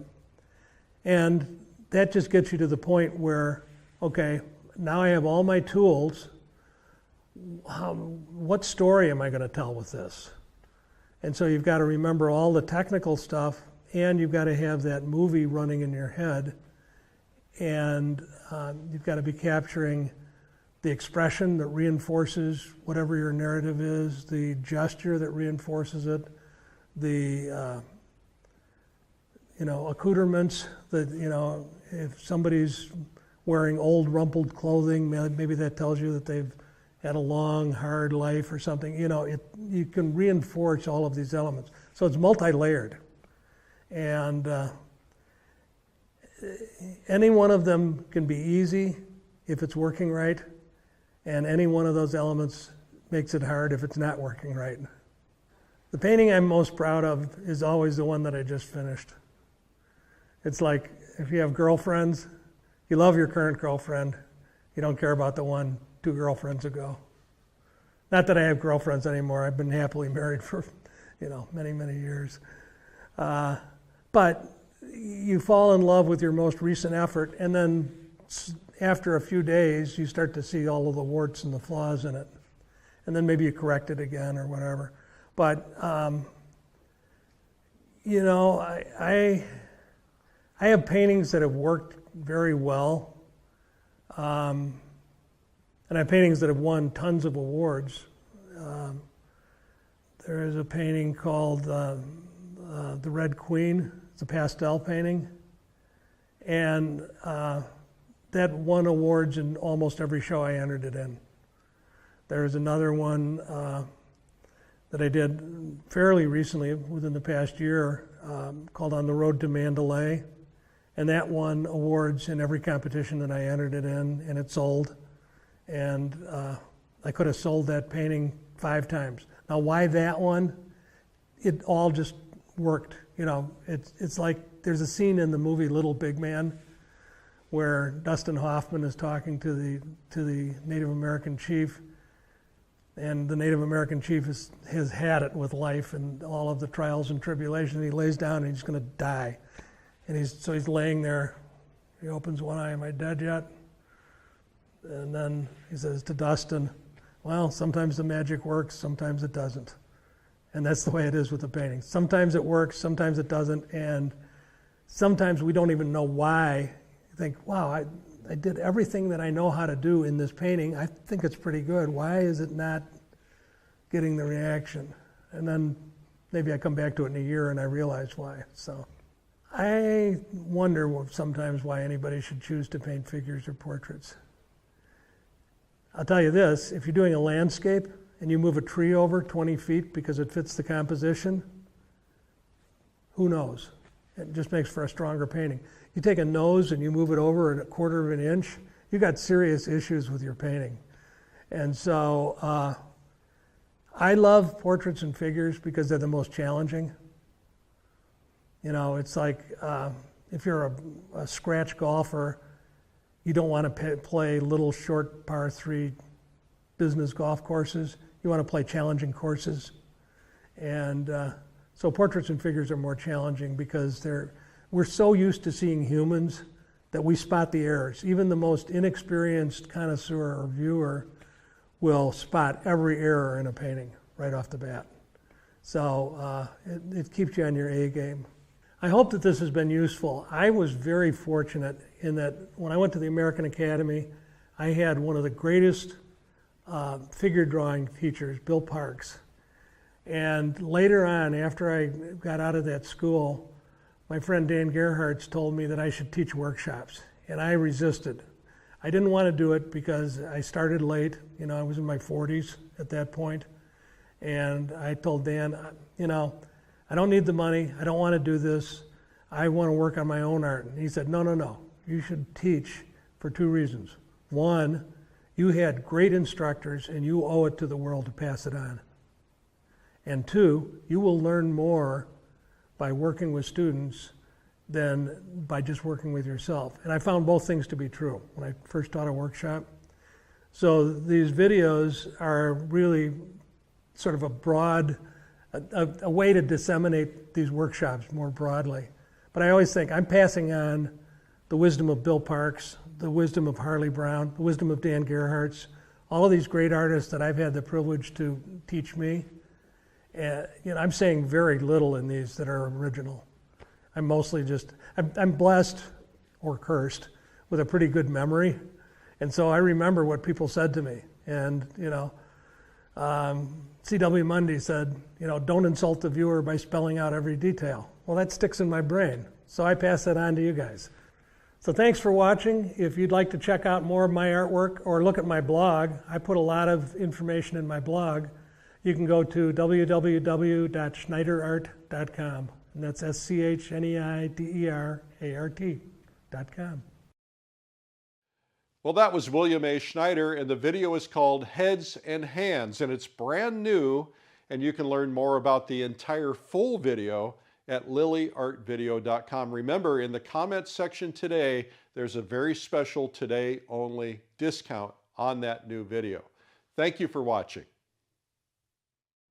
And that just gets you to the point where, okay, now I have all my tools. What story am I going to tell with this? And so you've got to remember all the technical stuff, and you've got to have that movie running in your head. And you've got to be capturing the expression that reinforces whatever your narrative is, the gesture that reinforces it, the you know, accoutrements that, you know, if somebody's wearing old rumpled clothing, maybe that tells you that they've had a long, hard life or something. You know, you can reinforce all of these elements. So it's multi-layered. And any one of them can be easy if it's working right, and any one of those elements makes it hard if it's not working right. The painting I'm most proud of is always the one that I just finished. It's like if you have girlfriends, you love your current girlfriend, you don't care about the one 2 girlfriends ago. Not that I have girlfriends anymore. I've been happily married for, you know, many, many years. But you fall in love with your most recent effort, and then after a few days, you start to see all of the warts and the flaws in it. And then maybe you correct it again or whatever. But, you know, I have paintings that have worked very well. And I have paintings that have won tons of awards. There is a painting called The Red Queen. It's a pastel painting. And that won awards in almost every show I entered it in. There's another one that I did fairly recently, within the past year, called On the Road to Mandalay. And that won awards in every competition that I entered it in, and it sold. And I could have sold that painting 5 times. Now, why that one? It all just worked. You know, it's like there's a scene in the movie Little Big Man where Dustin Hoffman is talking to the Native American chief, and the Native American chief has had it with life and all of the trials and tribulations. He lays down and he's going to die, and he's laying there. He opens one eye. Am I dead yet? And then he says to Dustin, well, sometimes the magic works, sometimes it doesn't. And that's the way it is with the painting. Sometimes it works, sometimes it doesn't, and sometimes we don't even know why. You think, wow, I did everything that I know how to do in this painting. I think it's pretty good. Why is it not getting the reaction? And then maybe I come back to it in a year and I realize why. So I wonder sometimes why anybody should choose to paint figures or portraits. I'll tell you this, if you're doing a landscape and you move a tree over 20 feet because it fits the composition, who knows? It just makes for a stronger painting. You take a nose and you move it over a 1/4 of an inch you got serious issues with your painting. And so I love portraits and figures because they're the most challenging. You know, it's like if you're a scratch golfer, you don't want to play little short par 3 business golf courses. You want to play challenging courses. And so portraits and figures are more challenging because we're so used to seeing humans that we spot the errors. Even the most inexperienced connoisseur or viewer will spot every error in a painting right off the bat. So it keeps you on your A game. I hope that this has been useful. I was very fortunate in that when I went to the American Academy, I had one of the greatest figure drawing teachers, Bill Parks. And later on, after I got out of that school, my friend Dan Gerhardt told me that I should teach workshops, and I resisted. I didn't want to do it because I started late. You know, I was in my 40s at that point. And I told Dan, you know, I don't need the money. I don't want to do this. I want to work on my own art. And he said, no. You should teach for 2 reasons. One, you had great instructors and you owe it to the world to pass it on. And 2, you will learn more by working with students than by just working with yourself. And I found both things to be true when I first taught a workshop. So these videos are really sort of a way to disseminate these workshops more broadly. But I always think I'm passing on the wisdom of Bill Parks, the wisdom of Harley Brown, the wisdom of Dan Gerhardt, all of these great artists that I've had the privilege to teach me. You know, I'm saying very little in these that are original. I'm mostly I'm blessed or cursed with a pretty good memory. And so I remember what people said to me. And, you know, C.W. Mundy said, you know, don't insult the viewer by spelling out every detail. Well, that sticks in my brain. So I pass that on to you guys. So thanks for watching. If you'd like to check out more of my artwork or look at my blog, I put a lot of information in my blog. You can go to www.schneiderart.com, and that's SCHNEIDERART.com. Well, that was William A. Schneider, and the video is called Heads and Hands, and it's brand new, and you can learn more about the entire full video at lilyartvideo.com. Remember, in the comments section today, there's a very special today-only discount on that new video. Thank you for watching.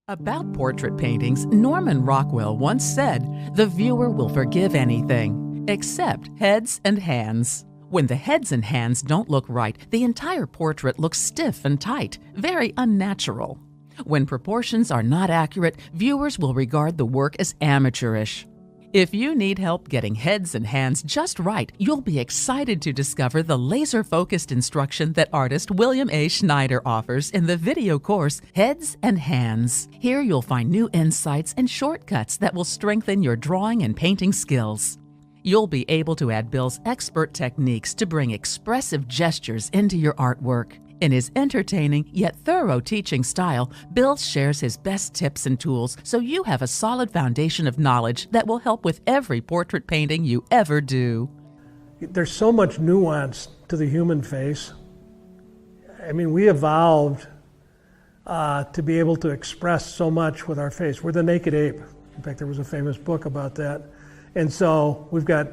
About portrait paintings, Norman Rockwell once said, "The viewer will forgive anything, except heads and hands." When the heads and hands don't look right, the entire portrait looks stiff and tight, very unnatural. When proportions are not accurate, viewers will regard the work as amateurish. If you need help getting heads and hands just right, you'll be excited to discover the laser-focused instruction that artist William A. Schneider offers in the video course, Heads and Hands. Here you'll find new insights and shortcuts that will strengthen your drawing and painting skills. You'll be able to add Bill's expert techniques to bring expressive gestures into your artwork. In his entertaining yet thorough teaching style, Bill shares his best tips and tools so you have a solid foundation of knowledge that will help with every portrait painting you ever do. There's so much nuance to the human face. I mean, we evolved to be able to express so much with our face. We're the naked ape. In fact, there was a famous book about that. And so we've got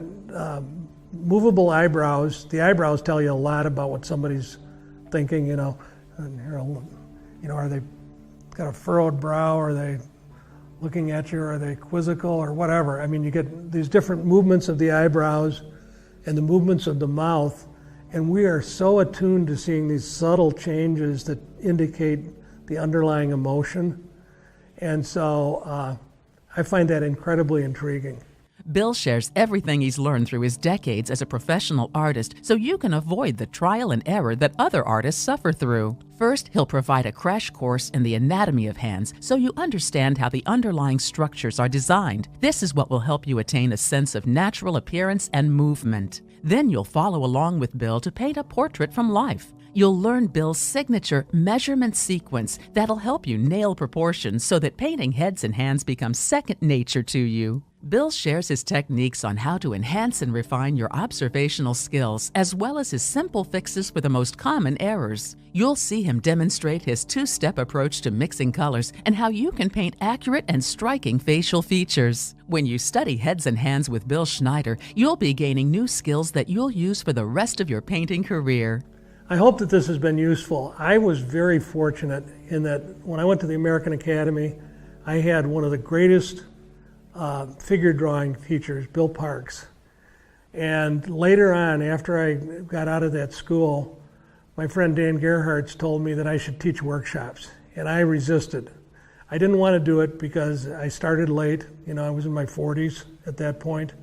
movable eyebrows. The eyebrows tell you a lot about what somebody's thinking, you know, are they got a furrowed brow? Are they looking at you? Are they quizzical or whatever? I mean, you get these different movements of the eyebrows and the movements of the mouth, and we are so attuned to seeing these subtle changes that indicate the underlying emotion. And so I find that incredibly intriguing. Bill shares everything he's learned through his decades as a professional artist so you can avoid the trial and error that other artists suffer through. First, he'll provide a crash course in the anatomy of hands so you understand how the underlying structures are designed. This is what will help you attain a sense of natural appearance and movement. Then you'll follow along with Bill to paint a portrait from life. You'll learn Bill's signature measurement sequence that'll help you nail proportions so that painting heads and hands becomes second nature to you. Bill shares his techniques on how to enhance and refine your observational skills, as well as his simple fixes for the most common errors. You'll see him demonstrate his two-step approach to mixing colors and how you can paint accurate and striking facial features. When you study Heads and Hands with Bill Schneider, you'll be gaining new skills that you'll use for the rest of your painting career. I hope that this has been useful. I was very fortunate in that when I went to the American Academy, I had one of the greatest figure drawing teachers, Bill Parks. And later on, after I got out of that school, my friend Dan Gerhardt told me that I should teach workshops, and I resisted. I didn't want to do it because I started late. I was in my 40s at that point.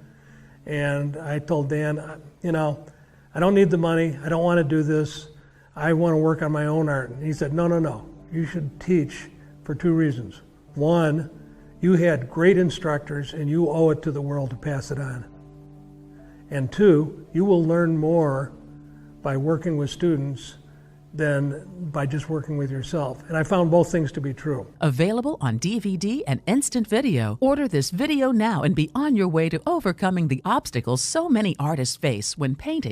And I told Dan, I don't need the money. I don't want to do this. I want to work on my own art. And he said, no. You should teach for two reasons. One, you had great instructors and you owe it to the world to pass it on. And two, you will learn more by working with students than by just working with yourself. And I found both things to be true. Available on DVD and instant video. Order this video now and be on your way to overcoming the obstacles so many artists face when painting.